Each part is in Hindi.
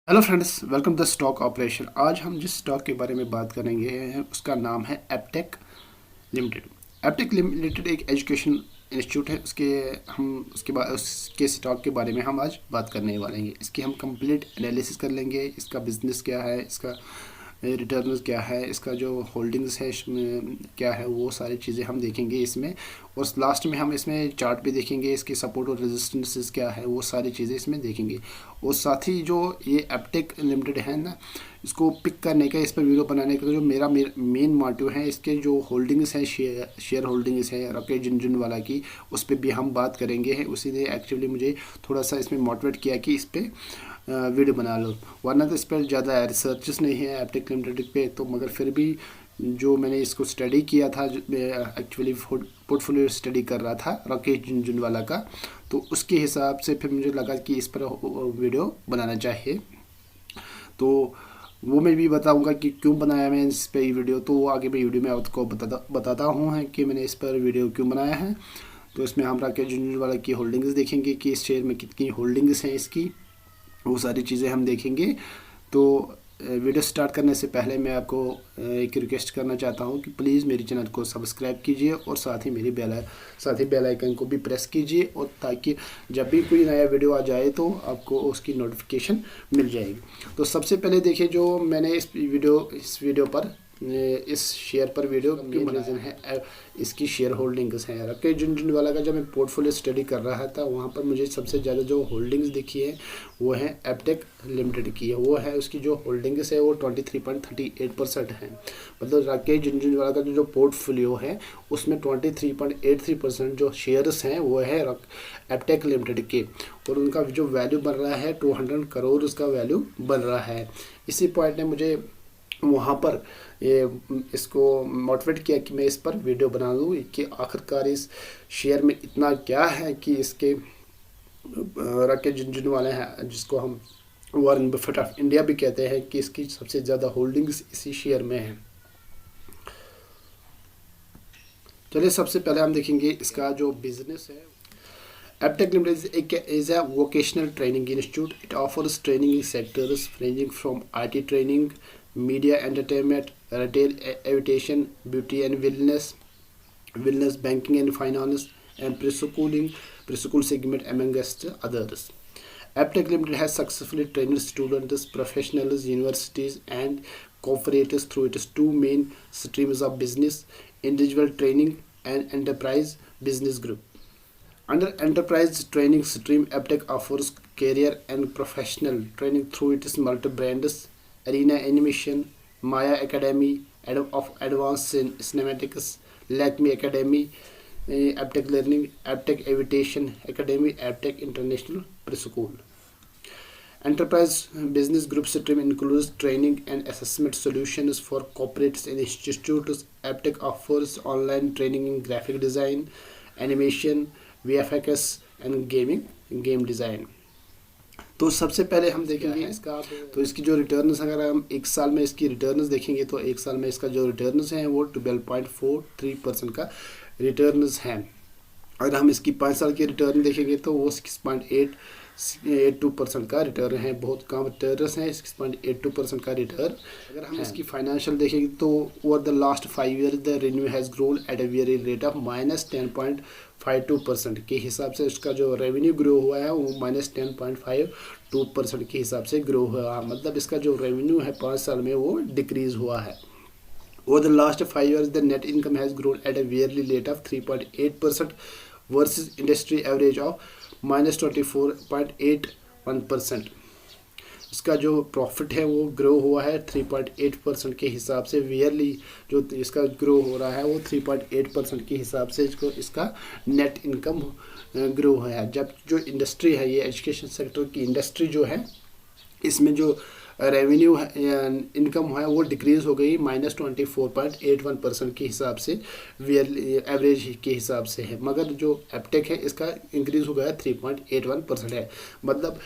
Hello friends, welcome to the stock operation. आज हम जिस स्टॉक के बारे में बात करेंगे उसका नाम है एपटेक लिमिटेड। एपटेक लिमिटेड एक एजुकेशन इंस्टीट्यूट है। उसके स्टॉक के बारे में हम आज बात करने वाले हैं। इसकी हम कंप्लीट एनालिसिस कर लेंगे। इसका बिजनेस क्या है, इसका रिटर्न्स क्या है, इसका जो होल्डिंग्स है इसमें क्या है, वो सारी चीज़ें हम देखेंगे इसमें। और लास्ट में हम इसमें चार्ट भी देखेंगे, इसकी सपोर्ट और रेजिस्टेंसेस क्या है, वो सारी चीज़ें इसमें देखेंगे। और साथ ही जो ये एपटेक लिमिटेड है ना, इसको पिक करने का, इस पर वीडियो बनाने का जो मेरा मेन मोटिव है, इसके जो होल्डिंग्स हैं, शेयर होल्डिंग्स है राकेश झुनझुनवाला की, उस पर भी हम बात करेंगे। उसी ने एक्चुअली मुझे थोड़ा सा इसमें मोटिवेट किया कि इस पर वीडियो बना लो, वरना तो इस पर ज़्यादा रिसर्चेस नहीं है एपटेक लिमिटेड पे। तो मगर फिर भी जो मैंने इसको स्टडी किया था, एक्चुअली पोर्टफोलियो स्टडी कर रहा था राकेश झुनझुनवाला का, तो उसके हिसाब से फिर मुझे लगा कि इस पर वीडियो बनाना चाहिए। तो वो मैं भी बताऊंगा कि क्यों बनाया मैं इस पर वीडियो। तो वो आगे मैं वीडियो में आपको बताता हूँ कि मैंने इस पर वीडियो क्यों बनाया है। तो इसमें हम राकेश झुनझुनवाला की होल्डिंग्स देखेंगे कि इस शेयर में कितनी होल्डिंग्स हैं इसकी, वो सारी चीज़ें हम देखेंगे। तो वीडियो स्टार्ट करने से पहले मैं आपको एक रिक्वेस्ट करना चाहता हूं कि प्लीज़ मेरे चैनल को सब्सक्राइब कीजिए और साथ ही बेल आइकन को भी प्रेस कीजिए, और ताकि जब भी कोई नया वीडियो आ जाए तो आपको उसकी नोटिफिकेशन मिल जाएगी। तो सबसे पहले देखिए, जो मैंने इस वीडियो पर इस शेयर पर वीडियो मेन रीज़न है इसकी शेयर होल्डिंग्स हैं। राकेश झुनझुनवाला का जब मैं पोर्टफोलियो स्टडी कर रहा था, वहाँ पर मुझे सबसे ज़्यादा जो होल्डिंग्स दिखी है वो है एपटेक लिमिटेड की है। वो है उसकी जो होल्डिंग्स है वो 23.38% है। मतलब राकेश झुनझुनवाला का जो पोर्टफोलियो है उसमें 23.83% जो शेयर्स हैं वो है एपटेक लिमिटेड के। और उनका जो वैल्यू बन रहा है 200 करोड़ उसका वैल्यू बन रहा है। इसी पॉइंट ने मुझे वहाँ पर इसको मोटिवेट किया कि मैं इस पर वीडियो बना लूँ कि आखिरकार इस शेयर में इतना क्या है कि इसके राकेश झुनझुनवाला हैं, जिसको हम वॉरेन बफेट ऑफ इंडिया भी कहते हैं, कि इसकी सबसे ज़्यादा होल्डिंग्स इसी शेयर में है। चलिए सबसे पहले हम देखेंगे इसका जो बिजनेस है। Aptech limited is a vocational training institute. It offers training in sectors ranging from IT training, media entertainment, retail, aviation, beauty and wellness, banking and finance, and preschool segment amongst others. Aptech Limited has successfully trained students, professionals, universities, and corporates through its two main streams of business: individual training and enterprise business group. Under enterprise training stream, Aptech offers career and professional training through its multi-brands: Arena Animation, Maya Academy of Advanced Cinematics, Lakme Academy, Aptech Learning, Aptech Aviation Academy, Aptech International Preschool. Enterprise Business Group stream includes training and assessment solutions for corporates and institutes. Aptech offers online training in graphic design, animation, VFX end game design. तो सबसे पहले हम देखेंगे इसका, तो इसकी जो रिटर्न्स, अगर हम एक साल में इसकी रिटर्न्स देखेंगे तो एक साल में इसका जो रिटर्न्स हैं वो 12.43% का रिटर्न्स हैं। अगर हम इसकी 5 साल की रिटर्न देखेंगे तो वो 6.82% का रिटर्न है। बहुत कम रिटर्न है, 6.82% का रिटर्न। अगर हम इसकी फाइनेंशियल देखेंगे तो over the last 5 year the revenue has grown at a very rate of -10.52% के हिसाब से उसका जो रेवेन्यू ग्रो हुआ है वो -10.52% के हिसाब से ग्रो हुआ है। मतलब इसका जो रेवेन्यू है 5 साल में वो डिक्रीज़ हुआ है। Over the last 5 years, the net income has grown at a yearly rate of 3.8% versus industry average of -24.81%. इसका जो प्रॉफिट है वो ग्रो हुआ है 3.8% के हिसाब से। ईयरली जो इसका ग्रो हो रहा है वो 3.8% के हिसाब से इसका नेट इनकम ग्रो हुआ है। जब जो इंडस्ट्री है, ये एजुकेशन सेक्टर की इंडस्ट्री जो है, इसमें जो रेवेन्यू इनकम है वो डिक्रीज़ हो गई -24.81% के हिसाब से, एवरेज के हिसाब से है। मगर जो एपटेक है इसका इंक्रीज़ हो गया 3.81% है। मतलब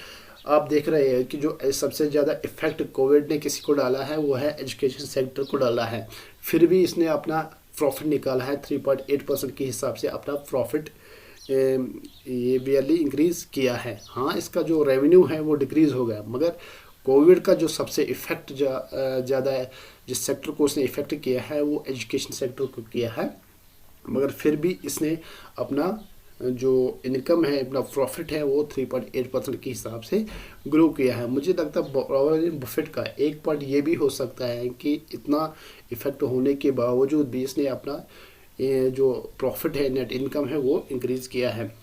आप देख रहे हैं कि जो सबसे ज़्यादा इफेक्ट कोविड ने किसी को डाला है वो है एजुकेशन सेक्टर को डाला है। फिर भी इसने अपना प्रॉफिट निकाला है 3.8% के हिसाब से। अपना प्रॉफिट ये ईयरली इंक्रीज़ किया है। हाँ, इसका जो रेवेन्यू है वो डिक्रीज़ हो गया, मगर कोविड का जो सबसे इफ़ेक्ट ज़्यादा है, जिस सेक्टर को उसने इफ़ेक्ट किया है वो एजुकेशन सेक्टर को किया है, मगर फिर भी इसने अपना जो इनकम है, अपना प्रॉफिट है, वो 3.8% के हिसाब से ग्रो किया है। मुझे लगता है वॉरेन बफेट का एक पॉइंट ये भी हो सकता है कि इतना इफेक्ट होने के बावजूद भी इसने अपना जो प्रॉफिट है, नेट इनकम है, वो इंक्रीज़ किया है।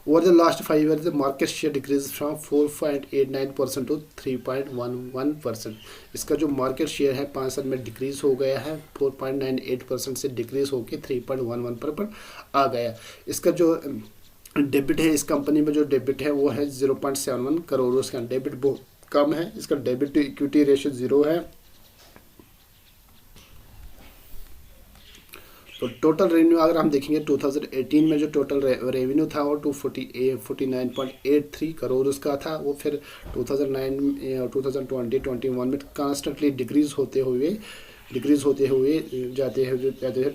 Over the last 5 years the market share decreased from 4.89% to 3.11%। इसका जो मार्केट शेयर है 5 साल में डिक्रीज़ हो गया है, 4.98% से डिक्रीज़ होकर 3.11 पर आ गया। इसका जो डेबिट है, इस कंपनी में जो डेबिट है वो है 0.71 करोड़। उसका डेबिट बहुत कम है, इसका डेबिट टू इक्विटी रेशियो 0 है। तो टोटल रेवेन्यू अगर हम देखेंगे 2018 में जो टोटल रेवेन्यू था वो 249.83 करोड़ उसका था। वो फिर 2020-21 में कॉन्स्टेंटली डिक्रीज़ होते हुए जाते हैं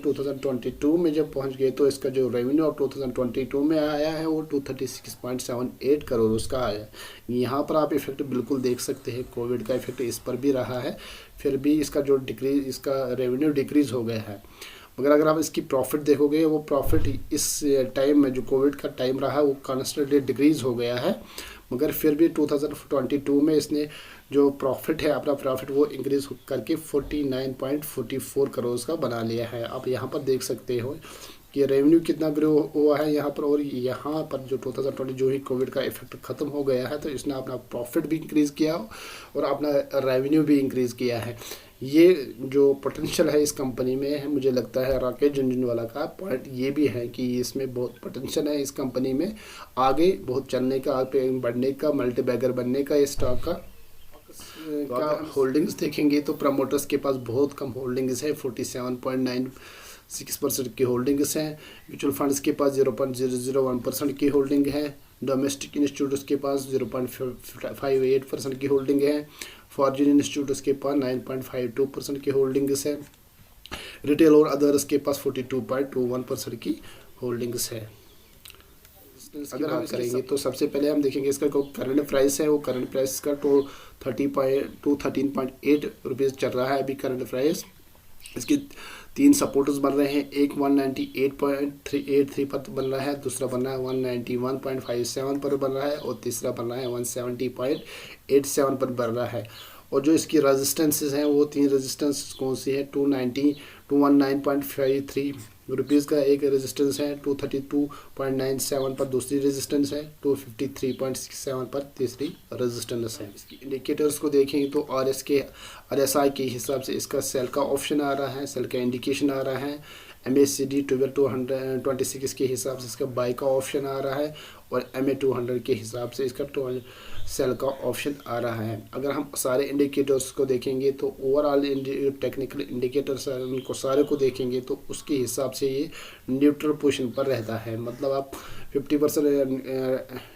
2022 में जब पहुंच गए तो इसका जो रेवेन्यू ऑफ 2022 में आया है वो 236.78 करोड़ उसका आया। यहाँ पर आप इफेक्ट बिल्कुल देख सकते हैं, कोविड का इफेक्ट इस पर भी रहा है, फिर भी इसका जो इसका रेवेन्यू डिक्रीज़ हो गया है। मगर अगर आप इसकी प्रॉफिट देखोगे, वो प्रॉफिट इस टाइम में जो कोविड का टाइम रहा वो कॉन्स्टेंटली डिक्रीज़ हो गया है, मगर फिर भी 2022 में इसने जो प्रॉफिट है, अपना प्रॉफिट वो इंक्रीज़ करके 49.44 करोड़ का बना लिया है। आप यहाँ पर देख सकते हो कि रेवेन्यू कितना ग्रो हुआ है यहाँ पर, और यहाँ पर जो 2020 जो ही कोविड का इफेक्ट ख़त्म हो गया है तो इसने अपना प्रॉफिट भी इंक्रीज़ किया और अपना रेवेन्यू भी इंक्रीज़ किया है। ये जो पोटेंशियल है इस कंपनी में है, मुझे लगता है राकेश झुनझुनवाला का पॉइंट ये भी है कि इसमें बहुत पोटेंशियल है इस कंपनी में, आगे बहुत चलने का, आगे बढ़ने का, मल्टी बैगर बनने का इस स्टॉक का। होल्डिंग्स देखेंगे तो प्रमोटर्स के पास बहुत कम होल्डिंग्स है, 47.96% की होल्डिंग्स हैं। म्यूचुअल फंड्स के पास 0.001% की होल्डिंग है। डोमेस्टिक इंस्टीट्यूट्स के पास 0.58% की होल्डिंग है। फॉरेन इंस्टीट्यूट्स के पास 9.52% की होल्डिंग्स है। रिटेल और अदर्स के पास 42.21% की होल्डिंग्स है। अगर हम करेंगे तो सबसे पहले हम देखेंगे इसका जो करंट प्राइस है, वो करंट प्राइस का 13.8 रुपीज़ चल रहा है अभी करंट प्राइस। इसके 3 सपोर्टर्स बन रहे हैं, एक 198.83 पर बन रहा है, दूसरा बन रहा है 191.57 पर बन रहा है और तीसरा बन रहा है 170.87 पर बन रहा है। और जो इसकी रेजिस्टेंसेस हैं वो 3 रेजिस्टेंस कौन सी है, 219.53 रुपीज़ का एक रेजिस्टेंस है, 232.97 पर दूसरी रेजिस्टेंस है, 253.67 पर तीसरी रेजिस्टेंस है। इसकी इंडिकेटर्स को देखेंगे तो RSI के हिसाब से इसका सेल का ऑप्शन आ रहा है, सेल का इंडिकेशन आ रहा है। MACD 1226 के हिसाब से इसका बाई का ऑप्शन आ रहा है और MA 200 के हिसाब से इसका सेल का ऑप्शन आ रहा है। अगर हम सारे इंडिकेटर्स को देखेंगे तो ओवरऑल टेक्निकल इंडिकेटर्स उनको सारे को देखेंगे तो उसके हिसाब से ये न्यूट्रल पोजीशन पर रहता है। मतलब आप 50%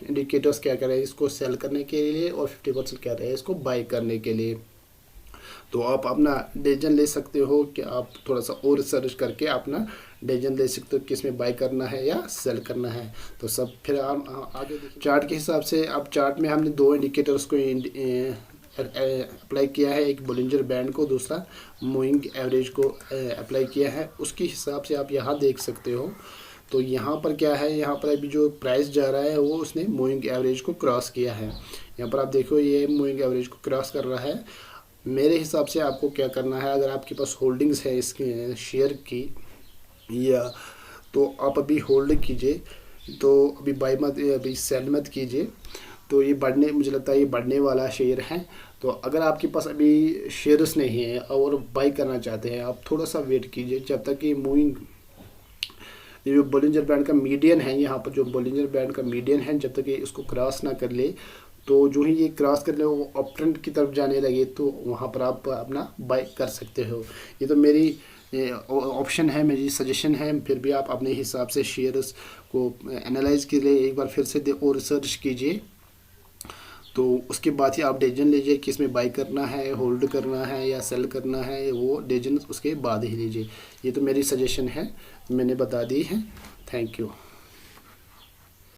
इंडिकेटर्स क्या कर रहे हैं इसको सेल करने के लिए और 50% कह रहे हैं इसको बाई करने के लिए। तो आप अपना डिसीजन ले सकते हो कि आप थोड़ा सा और रिसर्च करके अपना डिसीजन ले सकते हो किस में बाय करना है या सेल करना है। तो सब फिर आप आगे देखिए चार्ट के हिसाब से। अब चार्ट में हमने 2 इंडिकेटर्स को अप्लाई किया है, एक बोलिंजर बैंड को, दूसरा मूविंग एवरेज को अप्लाई किया है। उसके हिसाब से आप यहाँ देख सकते हो। तो यहाँ पर क्या है, यहाँ पर अभी जो प्राइस जा रहा है वो उसने मूविंग एवरेज को क्रॉस किया है। यहाँ पर आप देखो ये मूविंग एवरेज को क्रॉस कर रहा है। मेरे हिसाब से आपको क्या करना है, अगर आपके पास होल्डिंग्स है इसके शेयर की या तो आप अभी होल्ड कीजिए, तो अभी बाई मत, अभी सेल मत कीजिए। तो ये बढ़ने, मुझे लगता है ये बढ़ने वाला शेयर है। तो अगर आपके पास अभी शेयर्स नहीं है और बाई करना चाहते हैं, आप थोड़ा सा वेट कीजिए जब तक कि मूविंग, ये जो बोलिंजर बैंड का मीडियन है, यहाँ पर जो बोलिंजर बैंड का मीडियन है, जब तक ये इसको क्रॉस ना कर ले, तो जो ही ये क्रॉस कर ले वो अप ट्रेंड की तरफ जाने लगे तो वहाँ पर आप अपना बाय कर सकते हो। ये तो मेरी ऑप्शन है, मेरी सजेशन है। फिर भी आप अपने हिसाब से शेयर्स को एनालाइज के लिए एक बार फिर से और रिसर्च कीजिए, तो उसके बाद ही आप डिसीजन लीजिए कि इसमें बाय करना है, होल्ड करना है या सेल करना है। वो डिसीजन उसके बाद ही लीजिए। ये तो मेरी सजेशन है, मैंने बता दी है। Thank you.